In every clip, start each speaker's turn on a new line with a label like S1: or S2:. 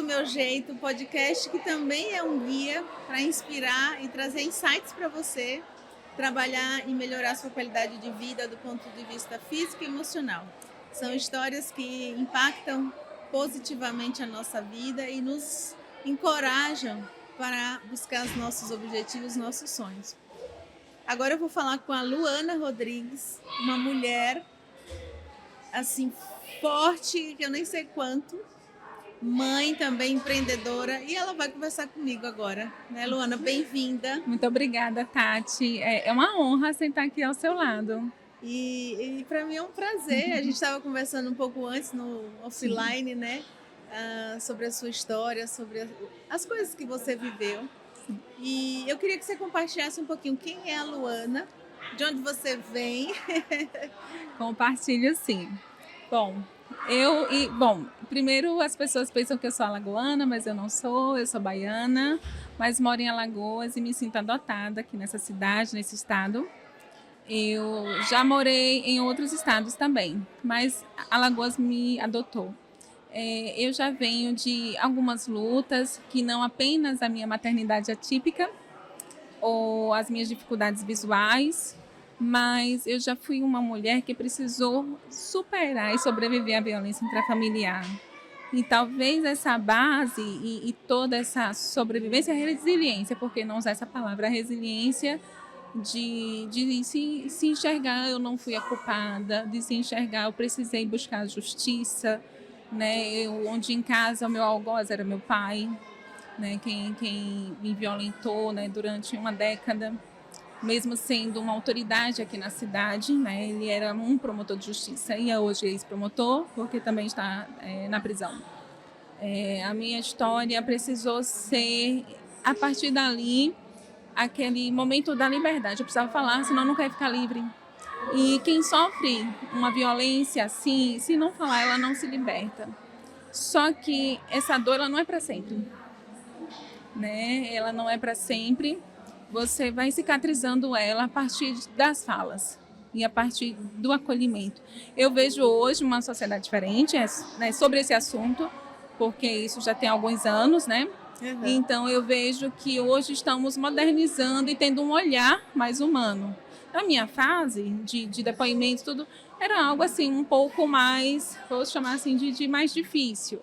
S1: Meu Jeito, podcast que também é um guia para inspirar e trazer insights para você trabalhar e melhorar sua qualidade de vida do ponto de vista físico e emocional. São histórias que impactam positivamente a nossa vida e nos encorajam para buscar os nossos objetivos, nossos sonhos. Agora eu vou falar com a Luana Rodrigues, uma mulher assim forte, que eu nem sei quanto, mãe também, empreendedora, e ela vai conversar comigo agora, né, Luana? Bem-vinda.
S2: Muito obrigada, Tati. É uma honra sentar aqui ao seu lado.
S1: E para mim é um prazer. A gente estava conversando um pouco antes no offline, né? Sobre a sua história, sobre as coisas que você viveu. E eu queria que você compartilhasse um pouquinho quem é a Luana, de onde você vem.
S2: Compartilho, sim. Bom, primeiro as pessoas pensam que eu sou alagoana, mas eu não sou, eu sou baiana, mas moro em Alagoas e me sinto adotada aqui nessa cidade, nesse estado. Eu já morei em outros estados também, mas Alagoas me adotou. Eu já venho de algumas lutas, que não apenas a minha maternidade atípica ou as minhas dificuldades visuais, mas eu já fui uma mulher que precisou superar e sobreviver à violência intrafamiliar. E talvez essa base e toda essa sobrevivência, resiliência, por que não usar essa palavra, resiliência, de se enxergar, eu não fui a culpada, de se enxergar, eu precisei buscar justiça, né? Onde em casa o meu algoz era meu pai, né? Quem me violentou, né? Durante uma década, mesmo sendo uma autoridade aqui na cidade, né? Ele era um promotor de justiça e é hoje ex-promotor, porque também está na prisão. A minha história precisou ser, a partir dali, aquele momento da liberdade. Eu precisava falar, senão não quer ficar livre. E quem sofre uma violência assim, se não falar, ela não se liberta. Só que essa dor, ela não é para sempre, né? Ela não é para sempre. Você vai cicatrizando ela a partir das falas e a partir do acolhimento. Eu vejo hoje uma sociedade diferente, né, sobre esse assunto, porque isso já tem alguns anos, né? Uhum. Então eu vejo que hoje estamos modernizando e tendo um olhar mais humano. Na minha fase de depoimento, tudo era algo assim um pouco mais, vou chamar assim de mais difícil,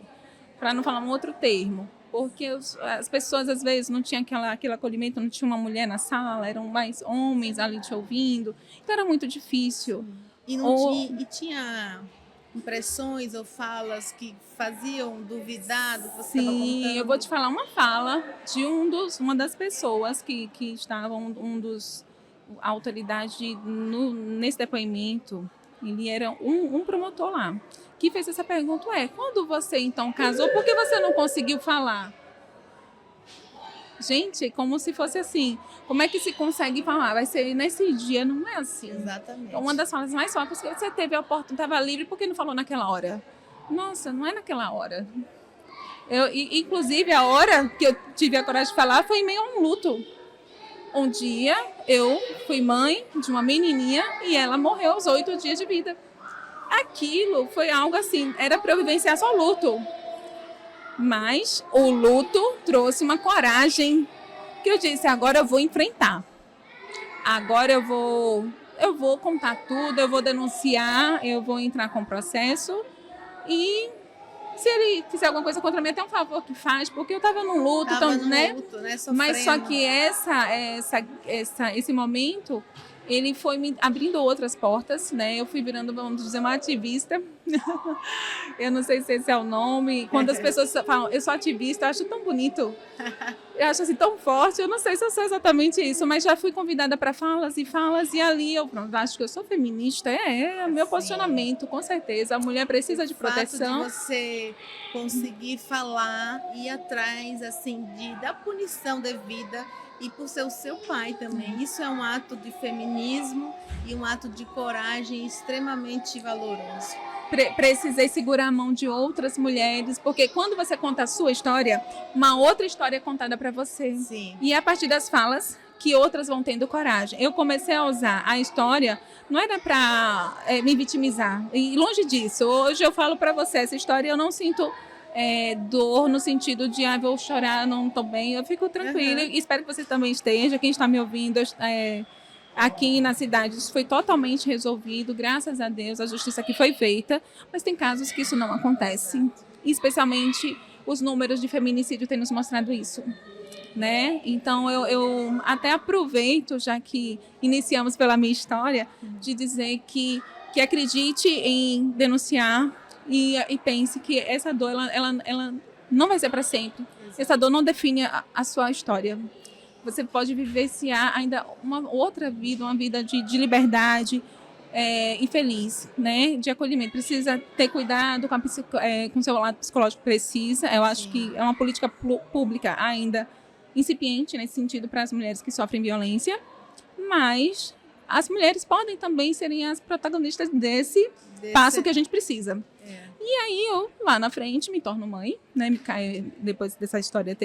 S2: para não falar um outro termo, porque as pessoas às vezes não tinham aquele acolhimento, não tinha uma mulher na sala, eram mais homens ali te ouvindo, então era muito difícil.
S1: E tinha impressões ou falas que faziam duvidar do que você estava contando?
S2: Sim, eu vou te falar uma fala de uma das pessoas que estavam, a autoridade nesse depoimento. Ele era um promotor lá, que fez essa pergunta: quando você então casou, por que você não conseguiu falar? Gente, como se fosse assim, como é que se consegue falar? Vai ser nesse dia, não é assim.
S1: Exatamente.
S2: Então, uma das falas mais fortes que você teve a oportunidade, estava livre, por que não falou naquela hora? Nossa, não é naquela hora. Inclusive, a hora que eu tive a coragem de falar foi em meio a um luto. Um dia, eu fui mãe de uma menininha e ela morreu aos 8 dias de vida. Aquilo foi algo assim, era para eu vivenciar só o luto. Mas o luto trouxe uma coragem que eu disse: agora eu vou enfrentar. Agora eu vou contar tudo, eu vou denunciar, eu vou entrar com processo. E se ele fizer alguma coisa contra mim, até um favor que faz, porque eu estava num luto,
S1: né?
S2: Mas só que esse momento, ele foi me abrindo outras portas, né? Eu fui virando, vamos dizer, uma ativista. Eu não sei se esse é o nome. Quando as pessoas falam, eu sou ativista, eu acho tão bonito. Eu acho assim tão forte. Eu não sei se eu sou exatamente isso, mas já fui convidada para falas, e ali eu acho que eu sou feminista. É meu posicionamento, com certeza. A mulher precisa de proteção.
S1: O fato de você conseguir falar, ir atrás assim, da punição devida, e por ser o seu pai também. Isso é um ato de feminismo e um ato de coragem extremamente valoroso.
S2: Precisei segurar a mão de outras mulheres, porque quando você conta a sua história, uma outra história é contada para você.
S1: Sim.
S2: E é a partir das falas que outras vão tendo coragem. Eu comecei a usar a história, não era para me vitimizar, e longe disso. Hoje eu falo para você, essa história eu não sinto dor no sentido de, vou chorar, não estou bem. Eu fico tranquila e espero que você também esteja. Quem está me ouvindo, aqui na cidade, isso foi totalmente resolvido, graças a Deus, a justiça aqui foi feita, mas tem casos que isso não acontece. E especialmente os números de feminicídio têm nos mostrado isso. Né? Então, eu até aproveito, já que iniciamos pela minha história, de dizer que acredite em denunciar e pense que essa dor ela não vai ser para sempre. Essa dor não define a sua história. Você pode vivenciar ainda uma outra vida, uma vida de liberdade e feliz, né? De acolhimento. Precisa ter cuidado com o seu lado psicológico, precisa. Eu acho que é uma política pública ainda incipiente nesse sentido para as mulheres que sofrem violência, mas as mulheres podem também serem as protagonistas desse passo que a gente precisa. E aí eu, lá na frente, me torno mãe, né? Depois dessa história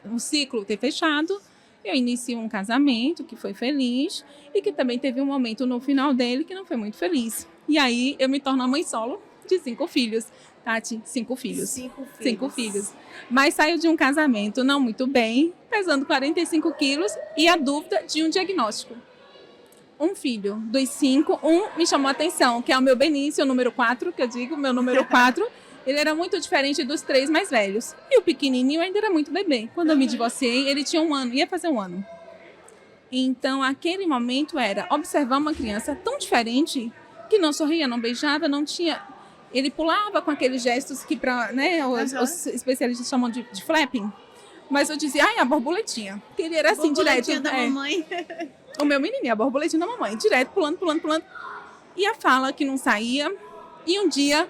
S2: um ciclo ter fechado, eu inicio um casamento que foi feliz e que também teve um momento no final dele que não foi muito feliz. E aí eu me torno a mãe solo de 5 filhos. Tati, 5 filhos. 5 filhos. Mas saio de um casamento não muito bem, pesando 45 quilos e a dúvida de um diagnóstico. Um filho dos 5, me chamou a atenção, que é o meu Benício, o número 4, que eu digo, meu número 4. Ele era muito diferente dos 3 mais velhos. E o pequenininho ainda era muito bebê. Quando eu me divorciei, ele tinha 1 ano, ia fazer 1 ano. Então, aquele momento era observar uma criança tão diferente que não sorria, não beijava, não tinha... Ele pulava com aqueles gestos que os especialistas chamam de flapping. Mas eu dizia, a borboletinha. Que ele era assim, direto.
S1: Da mamãe.
S2: O meu menininho, a borboletinha da mamãe. Direto, pulando. E a fala que não saía. E um dia,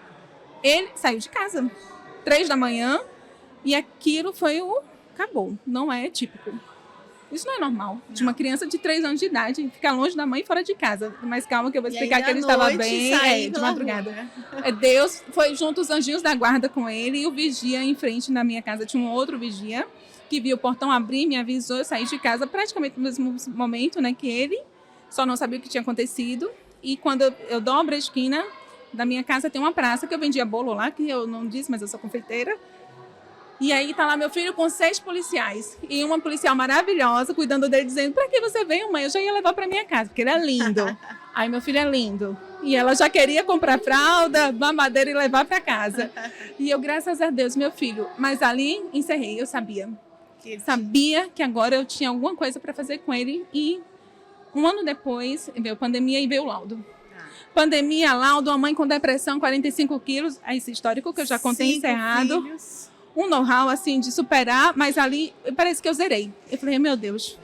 S2: ele saiu de casa. 3 da manhã. E aquilo foi acabou. Não é típico. Isso não é normal. De uma criança de 3 anos de idade ficar longe da mãe e fora de casa. Mas calma que eu vou explicar que ele estava bem de madrugada. Deus foi junto os anjinhos da guarda com ele e o vigia em frente na minha casa. Tinha um outro vigia que viu o portão abrir, me avisou, eu saí de casa praticamente no mesmo momento, né, que ele. Só não sabia o que tinha acontecido. E quando eu dobro a esquina da minha casa, tem uma praça que eu vendia bolo lá, que eu não disse, mas eu sou confeiteira. E aí tá lá meu filho com 6 policiais. E uma policial maravilhosa cuidando dele, dizendo, pra que você veio, mãe? Eu já ia levar pra minha casa, porque ele é lindo. Aí meu filho é lindo. E ela já queria comprar fralda, mamadeira e levar pra casa. E eu, graças a Deus, meu filho. Mas ali encerrei, eu sabia. Sabia que agora eu tinha alguma coisa pra fazer com ele. E 1 ano depois, veio a pandemia e veio o laudo. Pandemia, laudo, uma mãe com depressão, 45 quilos. Esse histórico que eu já contei encerrado. Filhos. Um know-how, assim, de superar, mas ali parece que eu zerei. Eu falei, meu Deus,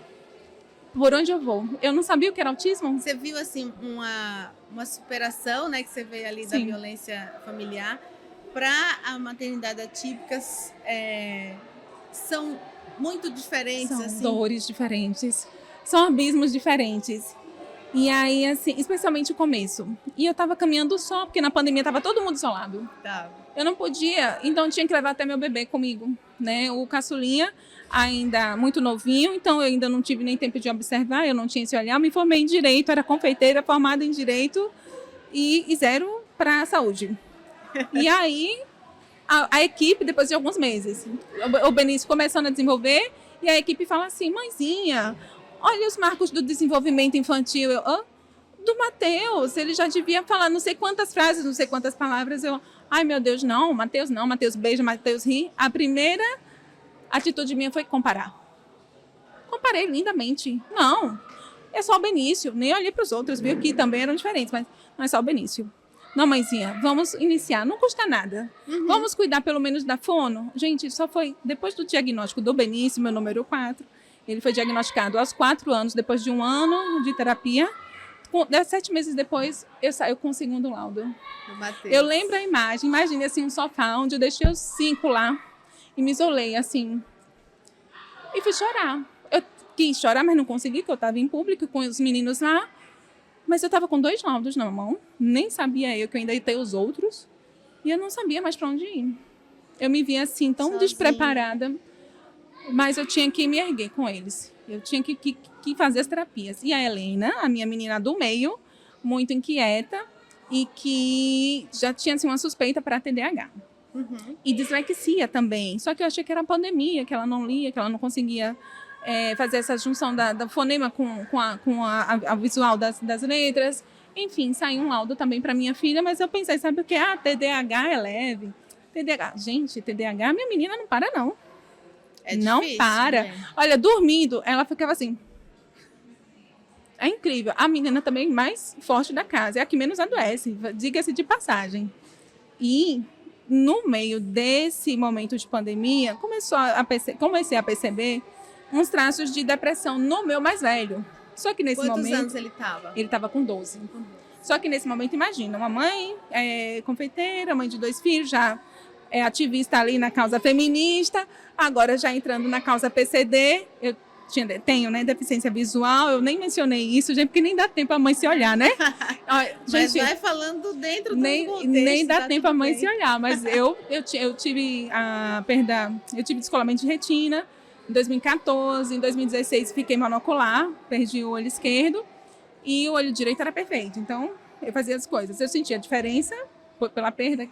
S2: por onde eu vou? Eu não sabia o que era autismo.
S1: Você viu, assim, uma superação, né, que você vê ali da violência familiar para a maternidade atípicas, são muito diferentes,
S2: são
S1: assim.
S2: Dores diferentes, são abismos diferentes. E aí, assim, especialmente o começo. E eu tava caminhando só, porque na pandemia tava todo mundo isolado. Eu não podia, então eu tinha que levar até meu bebê comigo, né? O caçulinha ainda muito novinho, então eu ainda não tive nem tempo de observar, eu não tinha esse olhar. Eu me formei em Direito, era confeiteira, formada em Direito e 0 para a saúde. E aí, a equipe, depois de alguns meses, o Benício começando a desenvolver, e a equipe fala assim, mãezinha, olha os marcos do desenvolvimento infantil. Do Matheus, ele já devia falar não sei quantas frases, não sei quantas palavras. Ai, meu Deus, não, Matheus beija, Matheus ri. A primeira atitude minha foi comparar. Comparei lindamente. Não, é só o Benício. Nem olhei para os outros, viu que também eram diferentes, mas não é só o Benício. Não, mãezinha, vamos iniciar, não custa nada. Vamos cuidar pelo menos da fono. Gente, só foi depois do diagnóstico do Benício, meu número 4. Ele foi diagnosticado aos 4 anos, depois de 1 ano de terapia. 7 meses depois, eu saio com o 2º laudo. Eu lembro a imagem, imagine assim, um sofá onde eu deixei os 5 lá e me isolei assim. E fui chorar. Eu quis chorar, mas não consegui, porque eu estava em público com os meninos lá. Mas eu estava com 2 laudos na mão, nem sabia eu que eu ainda ia ter os outros. E eu não sabia mais para onde ir. Eu me via assim, tão despreparada. Mas eu tinha que me erguer com eles. Eu tinha que fazer as terapias. E a Helena, a minha menina do meio, muito inquieta e que já tinha assim, uma suspeita para TDAH. E dislexia também. Só que eu achei que era pandemia, que ela não lia, que ela não conseguia fazer essa junção da fonema com a visual das letras. Enfim, saiu um laudo também para minha filha, mas eu pensei, sabe o que? TDAH é leve. TDAH. Gente, TDAH, minha menina não para, não.
S1: É
S2: não
S1: difícil,
S2: para.
S1: né?
S2: Olha, dormindo, ela ficava assim. É incrível. A menina também mais forte da casa, é a que menos adoece, diga-se de passagem. E no meio desse momento de pandemia, comecei a perceber uns traços de depressão no meu mais velho. Só que nesse
S1: Quantos
S2: momento...
S1: anos ele estava?
S2: Ele estava com 12. Só que nesse momento, imagina, uma mãe confeiteira, mãe de 2 filhos, já é ativista ali na causa feminista, agora já entrando na causa PCD. Eu tenho, né, deficiência visual, eu nem mencionei isso, gente, porque nem dá tempo a mãe se olhar, né?
S1: Mas vai falando dentro do contexto.
S2: Nem dá
S1: tá
S2: tempo a mãe
S1: bem.
S2: se olhar, mas eu tive eu tive descolamento de retina em 2014, em 2016 fiquei monocular, perdi o olho esquerdo e o olho direito era perfeito, então eu fazia as coisas. Eu sentia diferença pela perda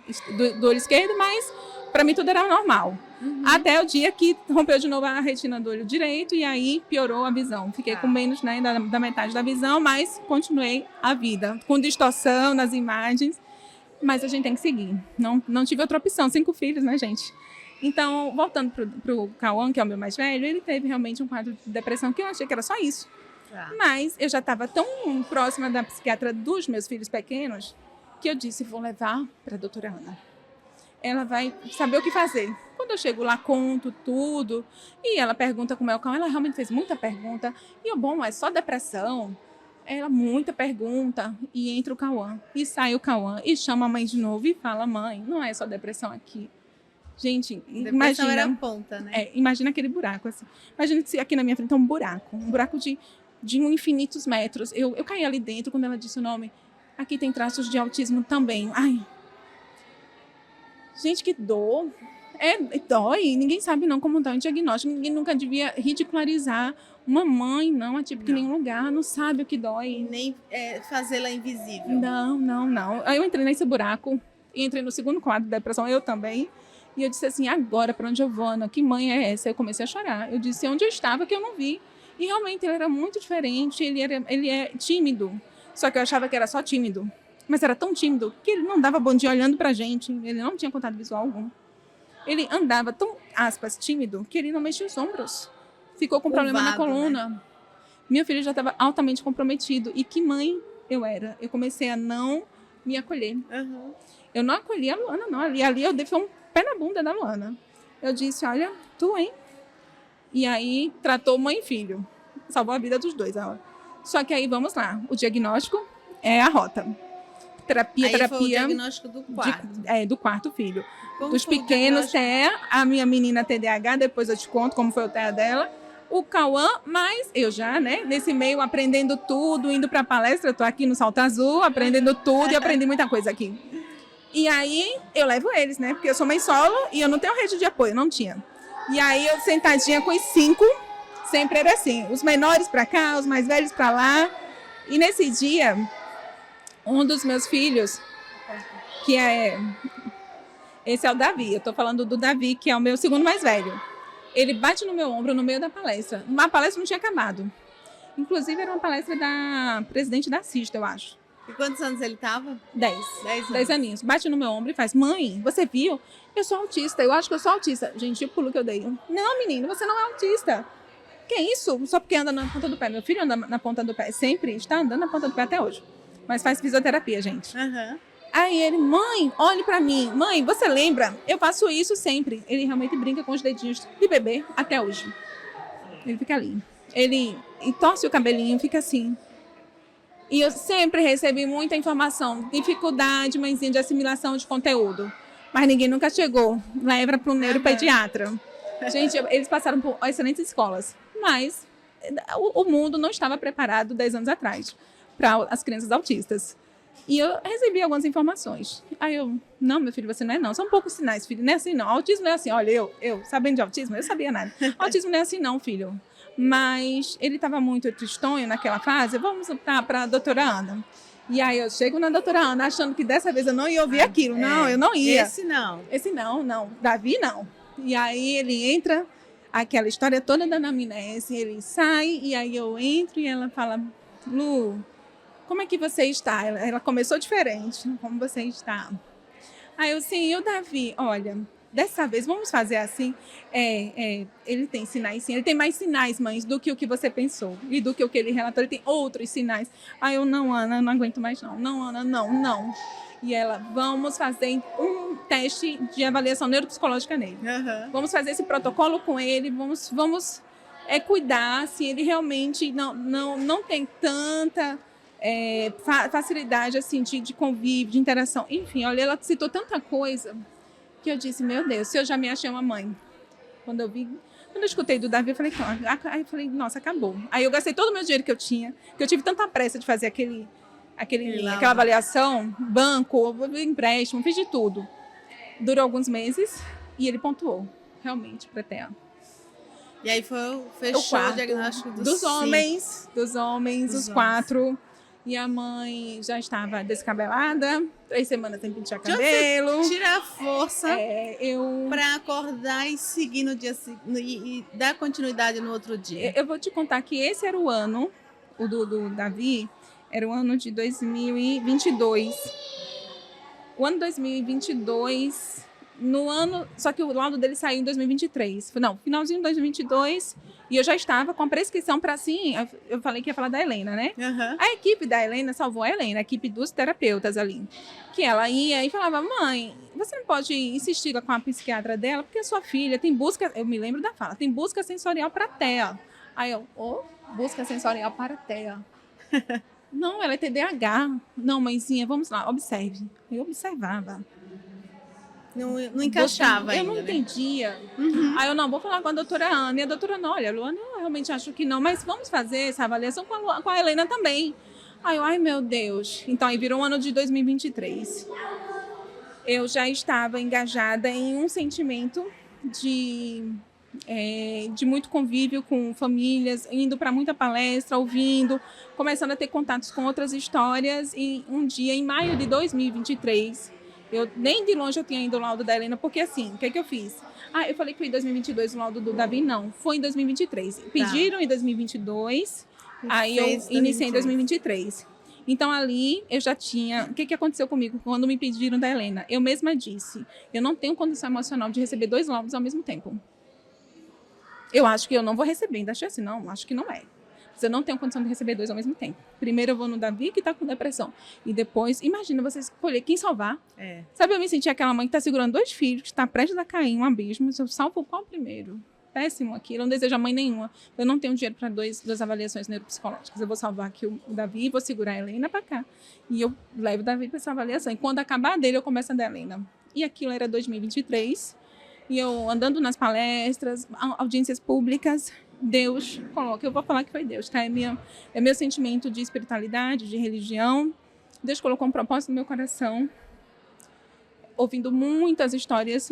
S2: do olho esquerdo, mas para mim tudo era normal. Até o dia que rompeu de novo a retina do olho direito e aí piorou a visão. Fiquei com menos, né, da metade da visão, mas continuei a vida, com distorção nas imagens. Mas a gente tem que seguir. Não tive outra opção, 5 filhos, né, gente? Então, voltando pro Cauã, que é o meu mais velho, ele teve realmente um quadro de depressão que eu achei que era só isso. Mas eu já estava tão próxima da psiquiatra dos meus filhos pequenos que eu disse, vou levar para a doutora Ana. Ela vai saber o que fazer. Quando eu chego lá, conto tudo. E ela pergunta como é o Cauã. Ela realmente fez muita pergunta. E bom, é só depressão. Ela, muita pergunta. E entra o Cauã. E sai o Cauã. E chama a mãe de novo e fala, mãe, não é só depressão aqui. Gente,
S1: Depressão
S2: imagina...
S1: era a ponta, né?
S2: Imagina aquele buraco, assim. Imagina se aqui na minha frente é um buraco de infinitos metros. Eu caí ali dentro quando ela disse o nome. Aqui tem traços de autismo também. Ai, gente, que dor. Dói. Ninguém sabe não como dá um diagnóstico. Ninguém nunca devia ridicularizar uma mãe, não, atípica em nenhum lugar. Não sabe o que dói.
S1: E nem fazê-la invisível.
S2: Não. Aí eu entrei nesse buraco. E entrei no segundo quadro da depressão, eu também. E eu disse assim, agora, para onde eu vou, Ana? Que mãe é essa? Eu comecei a chorar. Eu disse, onde eu estava que eu não vi. E realmente ele era muito diferente. Ele é tímido. Só que eu achava que era só tímido. Mas era tão tímido que ele não dava bom dia olhando pra gente. Ele não tinha contato visual algum. Ele andava tão, aspas, tímido, que ele não mexia os ombros. Ficou com problema na coluna. Né? Meu filho já estava altamente comprometido. E que mãe eu era. Eu comecei a não me acolher. Eu não acolhi a Luana, não. Ali eu dei um pé na bunda da Luana. Eu disse, olha, tu, hein? E aí tratou mãe e filho. Salvou a vida dos dois. Só que aí, vamos lá. O diagnóstico é a rota. Terapia.
S1: Foi o diagnóstico do quarto.
S2: Do quarto filho.
S1: Como
S2: Dos
S1: foi
S2: pequenos, a minha menina TDAH, depois eu te conto como foi o TEA dela. O Cauã, mas eu já, né, nesse meio, aprendendo tudo, indo para palestra, eu tô aqui no Salto Azul, aprendendo tudo e aprendi muita coisa aqui. E aí, eu levo eles, né, porque eu sou mãe solo e eu não tenho rede de apoio, não tinha. E aí, eu sentadinha com os 5, sempre era assim, os menores para cá, os mais velhos para lá. E nesse dia, um dos meus filhos, que esse é o Davi, eu tô falando do Davi, que é o meu segundo mais velho. Ele bate no meu ombro no meio da palestra. Uma palestra não tinha acabado. Inclusive, era uma palestra da presidente da CIST, eu acho.
S1: E quantos anos ele estava?
S2: 10 aninhos. Bate no meu ombro e faz, mãe, você viu? Eu sou autista, eu acho que eu sou autista. Gente, o pulo que eu dei. Não, menino, você não é autista. Que isso? Só porque anda na ponta do pé. Meu filho anda na ponta do pé. Sempre está andando na ponta do pé até hoje. Mas faz fisioterapia, gente. Aí ele, mãe, olhe pra mim. Mãe, você lembra? Eu faço isso sempre. Ele realmente brinca com os dedinhos de bebê até hoje. Ele fica ali. Ele torce o cabelinho, fica assim. E eu sempre recebi muita informação. Dificuldade, mãezinha, de assimilação de conteúdo. Mas ninguém nunca chegou. Leva para um neuropediatra. Gente, eles passaram por excelentes escolas. Mas o mundo não estava preparado 10 anos atrás para as crianças autistas. E eu recebi algumas informações. Aí eu, não, meu filho, você não é não. São poucos sinais, filho. Não é assim não. Autismo não é assim. Olha, eu sabendo de autismo, eu sabia nada. Autismo não é assim não, filho. Mas ele estava muito tristonho naquela fase. Vamos para a doutora Ana. E aí eu chego na doutora Ana achando que dessa vez eu não ia ouvir aquilo. Não, eu não ia.
S1: Esse não.
S2: Esse não. Davi não. E aí ele entra, aquela história toda da anamnese, ele sai e aí eu entro e ela fala, Lu, como é que você está? Ela começou diferente, como você está? Aí eu, sim, e o Davi, olha, dessa vez vamos fazer assim, ele tem sinais sim, ele tem mais sinais, mães, do que o que você pensou e do que o que ele relatou, ele tem outros sinais. Aí eu, não, Ana, eu não aguento mais não, Ana, não. E ela, vamos fazer um teste de avaliação neuropsicológica nele.
S1: Uhum.
S2: Vamos fazer esse protocolo com ele, vamos cuidar se ele realmente não tem tanta facilidade assim, de convívio, de interação. Enfim, olha, ela citou tanta coisa que eu disse, meu Deus, se eu já me achei uma mãe. Quando eu escutei do Davi, eu falei, nossa, acabou. Aí eu gastei todo o meu dinheiro que eu tinha, que eu tive tanta pressa de fazer aquela avaliação, banco, empréstimo, fiz de tudo. Durou alguns meses e ele pontuou, realmente, para TEA.
S1: E aí fechou o diagnóstico dos homens,
S2: os 4. E a mãe já estava descabelada, 3 semanas sem pentear cabelo.
S1: Tira a força
S2: eu
S1: para acordar e seguir no dia e dar continuidade no outro dia.
S2: Eu vou te contar que esse era o ano, o do Davi, era o ano de 2022. O ano 2022, só que o laudo dele saiu em 2023. Não, finalzinho de 2022, e eu já estava com a prescrição para sim, eu falei que ia falar da Helena, né?
S1: Uhum.
S2: A equipe da Helena salvou a Helena, a equipe dos terapeutas ali. Que ela ia e falava, mãe, você não pode insistir com a psiquiatra dela, porque a sua filha tem busca, eu me lembro da fala, tem busca sensorial para TEA. Aí eu, busca sensorial para TEA. Não, ela é TDAH. Não, mãezinha, vamos lá, observe. Eu observava.
S1: Não encaixava ainda,
S2: eu não entendia.
S1: Uhum.
S2: Aí eu, não, vou falar com a doutora Ana. E a doutora Ana, olha, Luana, eu realmente acho que não, mas vamos fazer essa avaliação com a Helena também. Aí eu, ai meu Deus. Então aí virou o ano de 2023. Eu já estava engajada em um sentimento de muito convívio com famílias, indo para muita palestra, ouvindo, começando a ter contatos com outras histórias. E um dia, em maio de 2023, nem de longe eu tinha ido o laudo da Helena, porque assim, o que eu fiz? Eu falei que foi em 2022 o laudo do Davi, não, foi em 2023. Pediram em 2022, aí eu iniciei em 2023. Então ali eu já tinha... O que aconteceu comigo quando me pediram da Helena? Eu mesma disse, eu não tenho condição emocional de receber 2 laudos ao mesmo tempo. Eu acho que eu não vou receber, ainda achei assim, não, acho que não é. Mas eu não tenho condição de receber 2 ao mesmo tempo. Primeiro eu vou no Davi, que está com depressão. E depois, imagina você escolher quem salvar. Sabe, eu me senti aquela mãe que está segurando 2 filhos, que está prestes a cair em um abismo. Eu salvo qual primeiro? Péssimo aquilo, eu não desejo a mãe nenhuma. Eu não tenho dinheiro para 2 avaliações neuropsicológicas. Eu vou salvar aqui o Davi, vou segurar a Helena para cá. E eu levo o Davi para essa avaliação. E quando acabar dele, eu começo a da Helena. E aquilo era 2023. E eu andando nas palestras, audiências públicas, Deus coloca, eu vou falar que foi Deus, tá? É meu sentimento de espiritualidade, de religião. Deus colocou um propósito no meu coração, ouvindo muitas histórias,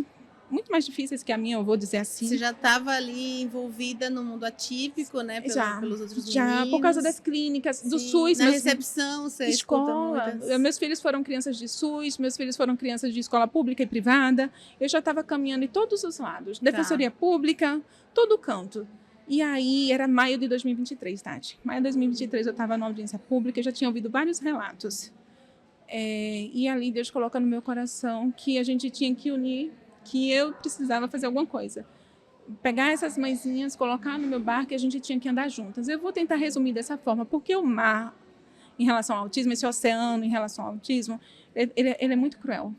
S2: muito mais difíceis que a minha, eu vou dizer assim.
S1: Você já estava ali envolvida no mundo atípico, né? Pelos outros meninos.
S2: Já, por causa das clínicas, do SUS.
S1: Na recepção, você
S2: escola. Meus filhos foram crianças de SUS, meus filhos foram crianças de escola pública e privada. Eu já estava caminhando em todos os lados. Defensoria Pública, todo canto. E aí, era maio de 2023, Tati. Maio de 2023, eu estava na audiência pública, eu já tinha ouvido vários relatos. E ali, Deus coloca no meu coração que a gente tinha que unir, que eu precisava fazer alguma coisa. Pegar essas mãezinhas, colocar no meu barco e a gente tinha que andar juntas. Eu vou tentar resumir dessa forma, porque o mar, em relação ao autismo, esse oceano em relação ao autismo, ele é muito cruel.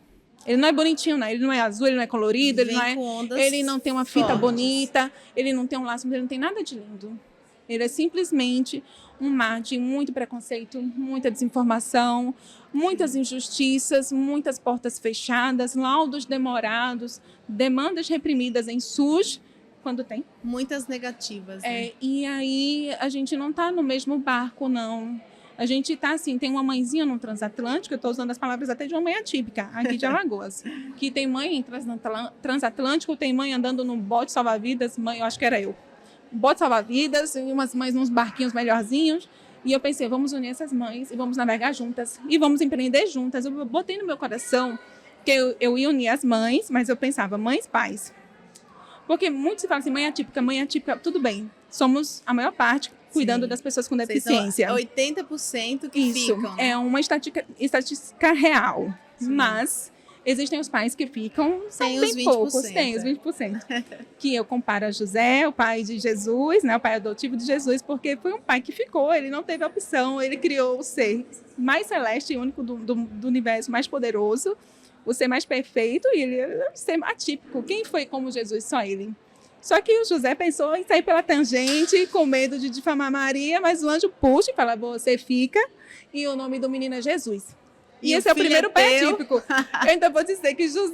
S2: Ele não é bonitinho, não. Ele não é azul, ele não é colorido, ele não tem uma fita bonita, ele não tem um laço, ele não tem nada de lindo. Ele é simplesmente um mar de muito preconceito, muita desinformação, muitas injustiças, muitas portas fechadas, laudos demorados, demandas reprimidas em SUS, quando tem.
S1: Muitas negativas. Né?
S2: E aí a gente não está no mesmo barco, não. A gente está assim, tem uma mãezinha no transatlântico, eu estou usando as palavras até de uma mãe atípica, aqui de Alagoas, que tem mãe em transatlântico, tem mãe andando num bote salva-vidas, mãe, eu acho que era eu. Bote salva-vidas, e umas mães nos barquinhos melhorzinhos, E eu pensei, vamos unir essas mães e vamos navegar juntas e vamos empreender juntas. Eu botei no meu coração que eu ia unir as mães, mas eu pensava, mães, pais. Porque muitos falam assim, mãe atípica, tudo bem. Somos a maior parte cuidando das pessoas com deficiência.
S1: 80% que
S2: Isso,
S1: ficam. Né?
S2: É uma estatística real. Sim. Mas existem os pais que ficam, são bem poucos. Tem os 20%. Que eu comparo a José, o pai de Jesus, né, o pai adotivo de Jesus, porque foi um pai que ficou, ele não teve opção, ele criou o ser mais celeste e único do universo, mais poderoso, o ser mais perfeito, e ele é um ser atípico. Quem foi como Jesus? Só ele. Só que o José pensou em sair pela tangente, com medo de difamar Maria, mas o anjo puxa e fala, você fica, e o nome do menino é Jesus. E esse é o primeiro pai atípico. Eu ainda vou dizer que São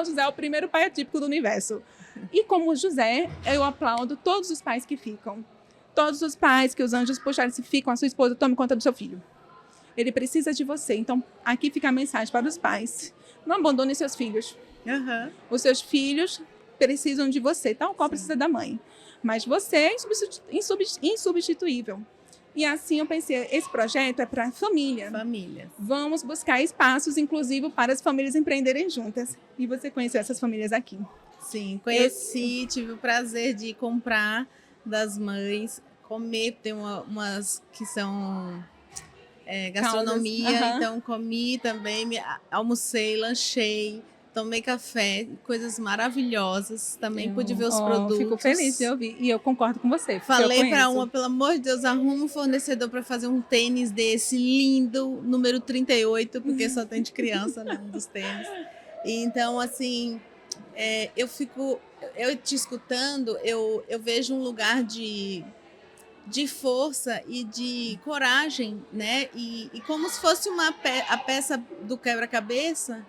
S2: José é o primeiro pai atípico do universo. E como José, eu aplaudo todos os pais que ficam. Todos os pais que os anjos puxaram se ficam, a sua esposa, tome conta do seu filho. Ele precisa de você. Então, aqui fica a mensagem para os pais. Não abandone seus filhos.
S1: Uhum.
S2: Os seus filhos precisam de você, tal qual precisa da mãe. Mas você é insubstituível. E assim eu pensei, esse projeto é para família. Vamos buscar espaços, inclusive, para as famílias empreenderem juntas. E você conheceu essas famílias aqui?
S1: Sim, conheci, tive o prazer de comprar das mães, comer, tem umas que são gastronomia, então comi também, almocei, lanchei, tomei café, coisas maravilhosas. Também pude ver os produtos.
S2: Fico feliz de ouvir. E eu concordo com você.
S1: Falei para uma, pelo amor de Deus, arruma um fornecedor para fazer um tênis desse lindo, número 38, porque só tem de criança, né? Um dos tênis. E então, assim, eu te escutando, eu vejo um lugar de força e de coragem, né? E como se fosse a peça do quebra-cabeça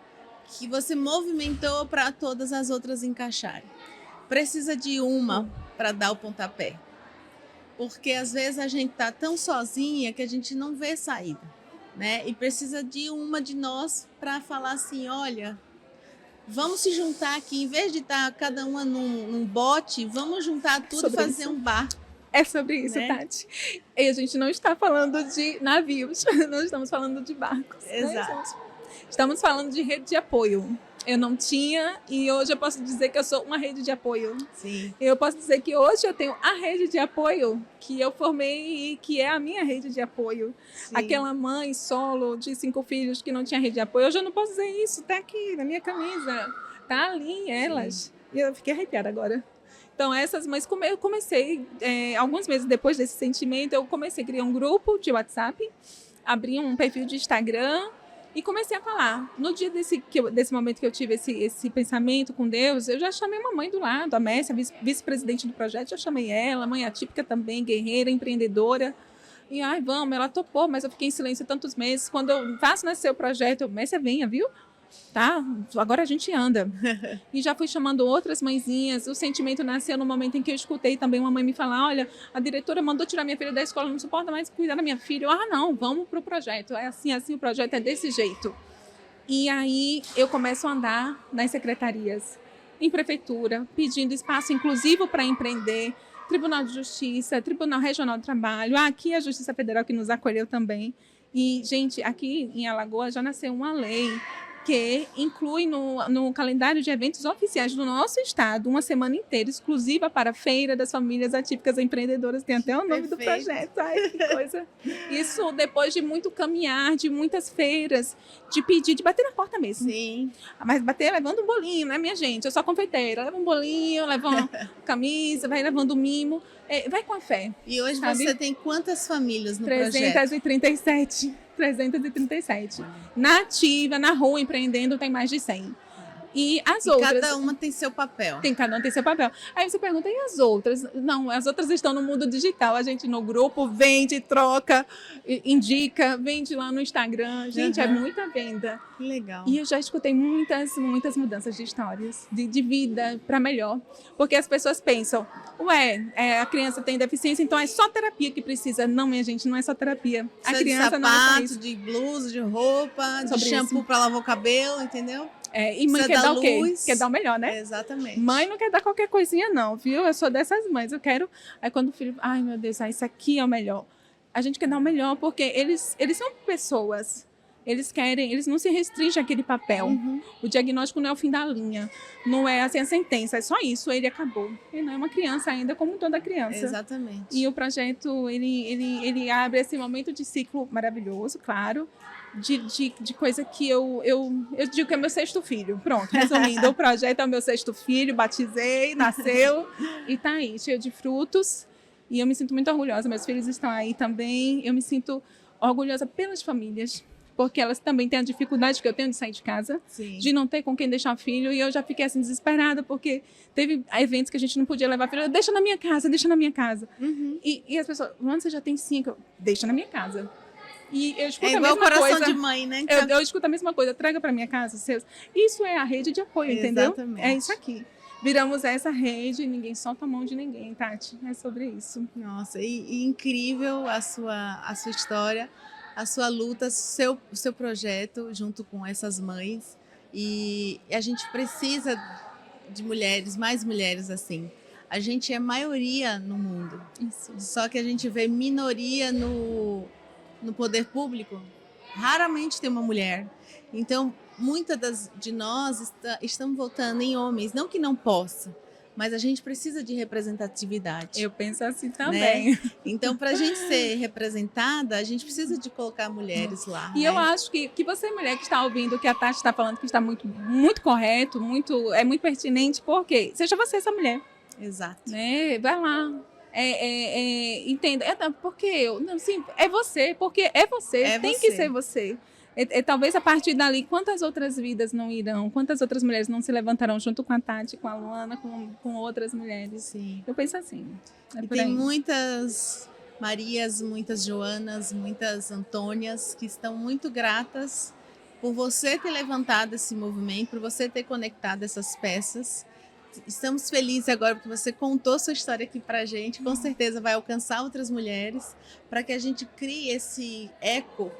S1: que você movimentou para todas as outras encaixarem. Precisa de uma para dar o pontapé. Porque às vezes a gente está tão sozinha que a gente não vê saída, né? E precisa de uma de nós para falar assim, olha, vamos se juntar aqui, em vez de estar cada uma num bote, vamos juntar tudo e fazer um barco.
S2: É sobre isso, né? Tati. E a gente não está falando de navios, não estamos falando de barcos.
S1: Exato.
S2: Né? Estamos falando de rede de apoio. Eu não tinha e hoje eu posso dizer que eu sou uma rede de apoio.
S1: Sim.
S2: Eu posso dizer que hoje eu tenho a rede de apoio que eu formei e que é a minha rede de apoio. Sim. Aquela mãe solo de 5 filhos que não tinha rede de apoio, hoje eu não posso dizer isso, tá aqui na minha camisa, tá ali elas. Sim. E eu fiquei arrepiada agora. Então, essas mães, eu comecei, alguns meses depois desse sentimento, eu comecei a criar um grupo de WhatsApp, abri um perfil de Instagram e comecei a falar. No dia desse momento que eu tive esse pensamento com Deus, eu já chamei uma mãe do lado, a Mércia, vice-presidente do projeto, já chamei ela, mãe atípica também, guerreira, empreendedora. E, vamos, ela topou, mas eu fiquei em silêncio tantos meses. Quando eu faço nascer o projeto, Mércia, venha, viu? Tá? Agora a gente anda. E já fui chamando outras mãezinhas. O sentimento nasceu no momento em que eu escutei também uma mãe me falar, olha, a diretora mandou tirar minha filha da escola, não suporta mais cuidar da minha filha. Eu, não, vamos pro projeto. É assim, o projeto é desse jeito. E aí eu começo a andar nas secretarias, em prefeitura, pedindo espaço inclusivo para empreender, Tribunal de Justiça, Tribunal Regional do Trabalho, aqui a Justiça Federal que nos acolheu também. E, gente, aqui em Alagoas já nasceu uma lei que inclui no calendário de eventos oficiais do nosso estado uma semana inteira exclusiva para a Feira das Famílias Atípicas Empreendedoras. Tem até o nome do projeto. Ai, que coisa. Isso depois de muito caminhar, de muitas feiras, de pedir, de bater na porta mesmo.
S1: Sim.
S2: Mas bater levando um bolinho, né, minha gente? Eu sou confeiteira. Leva um bolinho, leva uma camisa, vai levando um mimo. Vai com a fé.
S1: E hoje você tem quantas famílias no
S2: 337. 337. Na ativa, na rua, empreendendo, tem mais de 100. E as outras...
S1: Cada uma tem seu papel.
S2: Cada uma tem seu papel. Aí você pergunta, e as outras? Não, as outras estão no mundo digital. A gente no grupo vende, troca, indica, vende lá no Instagram. Gente, é muita venda.
S1: Que legal.
S2: E eu já escutei muitas mudanças de histórias, de vida para melhor. Porque as pessoas pensam, a criança tem deficiência, então é só terapia que precisa. Não, minha gente, não é só terapia. A criança
S1: de sapato, de blusa, de roupa, de shampoo para lavar o cabelo, entendeu?
S2: E mãe quer dar o quê? Quer dar o melhor, né?
S1: Exatamente.
S2: Mãe não quer dar qualquer coisinha, não, viu? Eu sou dessas mães. Eu quero... Aí quando o filho... Ai, meu Deus, isso aqui é o melhor. a gente quer dar o melhor, porque eles são pessoas. Eles não se restringem àquele papel. O diagnóstico não é o fim da linha, não é assim a sentença, é só isso, ele acabou. Ele não é uma criança ainda, como toda criança.
S1: Exatamente.
S2: E o projeto, ele abre esse momento de ciclo maravilhoso, claro, de coisa que eu digo que é meu sexto filho. Pronto, resumindo, o projeto é o meu sexto filho, batizei, nasceu e tá aí, cheio de frutos. E eu me sinto muito orgulhosa, meus filhos estão aí também. Eu me sinto orgulhosa pelas famílias, porque elas também têm a dificuldade que eu tenho de sair de casa,
S1: Sim.
S2: de não ter com quem deixar filho, e eu já fiquei assim desesperada, porque teve eventos que a gente não podia levar filho, deixa na minha casa, deixa na minha casa. E as pessoas, Luana, você já tem 5, deixa na minha casa. E eu escuto
S1: É igual
S2: a mesma
S1: coração
S2: coisa.
S1: de mãe, né?
S2: Eu escuto a mesma coisa, traga para minha casa os seus. Isso é a rede de apoio, entendeu?
S1: Exatamente.
S2: É isso aqui. Viramos essa rede, ninguém solta a mão de ninguém, Tati. É sobre isso.
S1: Nossa, e incrível a sua história, a sua luta, o seu projeto junto com essas mães. E a gente precisa de mulheres, mais mulheres assim. A gente é maioria no mundo.
S2: Isso.
S1: Só que a gente vê minoria no poder público. Raramente tem uma mulher. Então, muitas de nós estamos votando em homens. Não que não possa, mas a gente precisa de representatividade.
S2: Eu penso assim também.
S1: Né? Então, para a gente ser representada, a gente precisa de colocar mulheres lá.
S2: E eu acho que você, mulher que está ouvindo o que a Tati está falando, que está muito, muito correto, é muito pertinente, porque seja você essa mulher.
S1: Exato.
S2: Né? Vai lá. Entenda. Porque assim, é você, porque é você. Tem que ser você. Talvez a partir dali, quantas outras vidas não irão, quantas outras mulheres não se levantarão junto com a Tati, com a Luana, com outras mulheres.
S1: Sim.
S2: Eu penso assim.
S1: E tem muitas Marias, muitas Joanas, muitas Antônias que estão muito gratas por você ter levantado esse movimento, por você ter conectado essas peças. Estamos felizes agora porque você contou sua história aqui pra gente. Com certeza vai alcançar outras mulheres para que a gente crie esse eco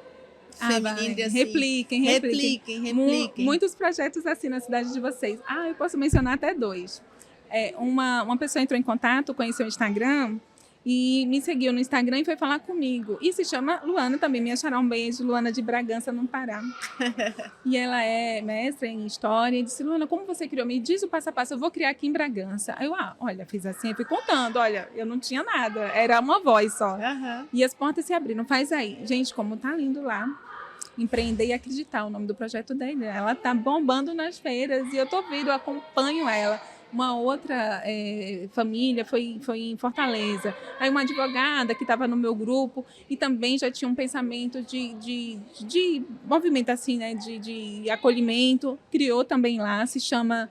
S1: feminino. Assim. Repliquem.
S2: Muitos projetos assim na cidade de vocês. Eu posso mencionar até 2. Uma pessoa entrou em contato, conheceu o Instagram e me seguiu no Instagram e foi falar comigo. E se chama Luana, também me achará um beijo, Luana de Bragança, no Pará. E ela é mestra em História e disse, Luana, como você criou? Me diz o passo a passo, eu vou criar aqui em Bragança. Aí eu, olha, fiz assim, eu fui contando, olha, eu não tinha nada, era uma voz só. E as portas se abriram, faz aí. Gente, como tá lindo lá. Empreender e Acreditar, o nome do projeto dele. Ela tá bombando nas feiras e eu tô vendo, eu acompanho ela. Uma outra família foi em Fortaleza. Aí uma advogada que estava no meu grupo e também já tinha um pensamento de movimento assim, né, de acolhimento. Criou também lá, se chama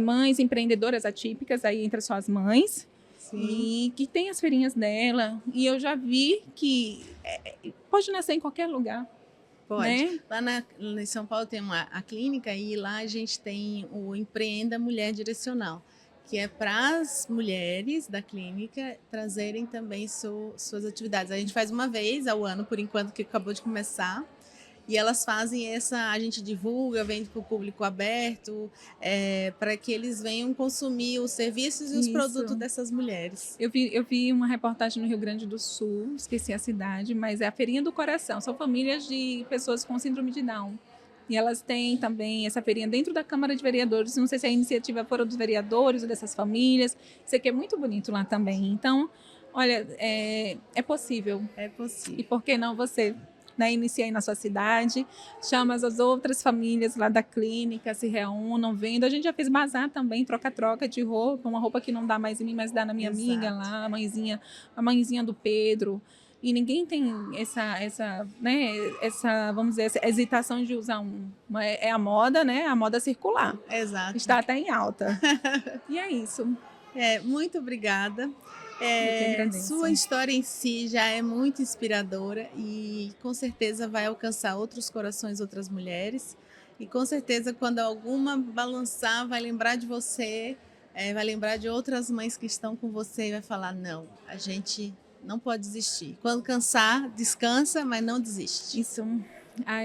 S2: Mães Empreendedoras Atípicas, aí entra só as mães. Sim. E que tem as feirinhas dela. E eu já vi que pode nascer em qualquer lugar.
S1: Pode.
S2: Né?
S1: Lá em São Paulo tem a clínica e lá a gente tem o Empreenda Mulher Direcional, que é para as mulheres da clínica trazerem também suas atividades. A gente faz uma vez ao ano, por enquanto, que acabou de começar. E elas fazem a gente divulga, vende para o público aberto, para que eles venham consumir os serviços e os produtos dessas mulheres.
S2: Eu vi uma reportagem no Rio Grande do Sul, esqueci a cidade, mas é a Feirinha do Coração. São famílias de pessoas com síndrome de Down. E elas têm também essa feirinha dentro da Câmara de Vereadores. Não sei se a iniciativa foram dos vereadores ou dessas famílias. Isso aqui é muito bonito lá também. Então, olha, é possível.
S1: É possível.
S2: E por que não você? Né, inicia aí na sua cidade, chama as outras famílias lá da clínica, se reúnam, vendo. A gente já fez bazar também, troca-troca de roupa, uma roupa que não dá mais em mim, mas dá na minha amiga lá, a mãezinha do Pedro. E ninguém tem essa, vamos dizer, essa hesitação de usar é a moda, né? A moda circular.
S1: Exato.
S2: Está até em alta. E é isso.
S1: Muito obrigada. Sua história em si já é muito inspiradora e com certeza vai alcançar outros corações, outras mulheres. E com certeza quando alguma balançar vai lembrar de você, vai lembrar de outras mães que estão com você e vai falar, não, a gente não pode desistir. Quando cansar, descansa, mas não desiste.
S2: Isso.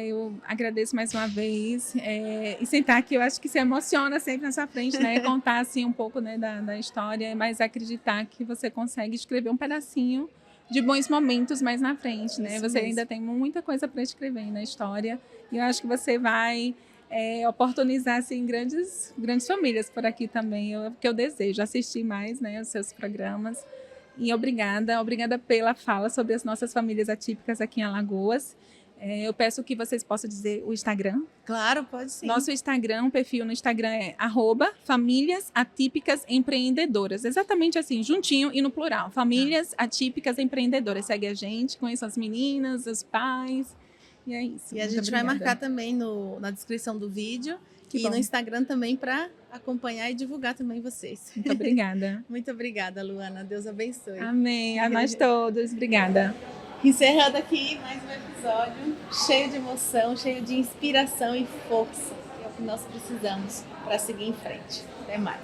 S2: Eu agradeço mais uma vez e sentar aqui, eu acho que se emociona sempre na sua frente, né? Contar assim um pouco, né, da história, mas acreditar que você consegue escrever um pedacinho de bons momentos mais na frente, né?
S1: Isso
S2: Você
S1: mesmo.
S2: ainda tem muita coisa para escrever na história e eu acho que você vai oportunizar assim, grandes famílias por aqui também, que eu desejo assistir mais, né, os seus programas. E obrigada pela fala sobre as nossas famílias atípicas aqui em Alagoas. Eu peço que vocês possam dizer o Instagram.
S1: Claro, pode sim.
S2: Nosso Instagram, o perfil no Instagram é @famílias atípicas empreendedoras. Exatamente assim, juntinho e no plural. Famílias atípicas empreendedoras. Segue a gente, conheça as meninas, os pais. E é isso.
S1: E a gente vai marcar também na descrição do vídeo e no Instagram também para acompanhar e divulgar também vocês.
S2: Muito obrigada.
S1: Muito obrigada, Luana. Deus abençoe.
S2: Amém. A nós todos. Obrigada.
S1: Encerrando aqui mais um episódio cheio de emoção, cheio de inspiração e força, que é o que nós precisamos para seguir em frente. Até mais.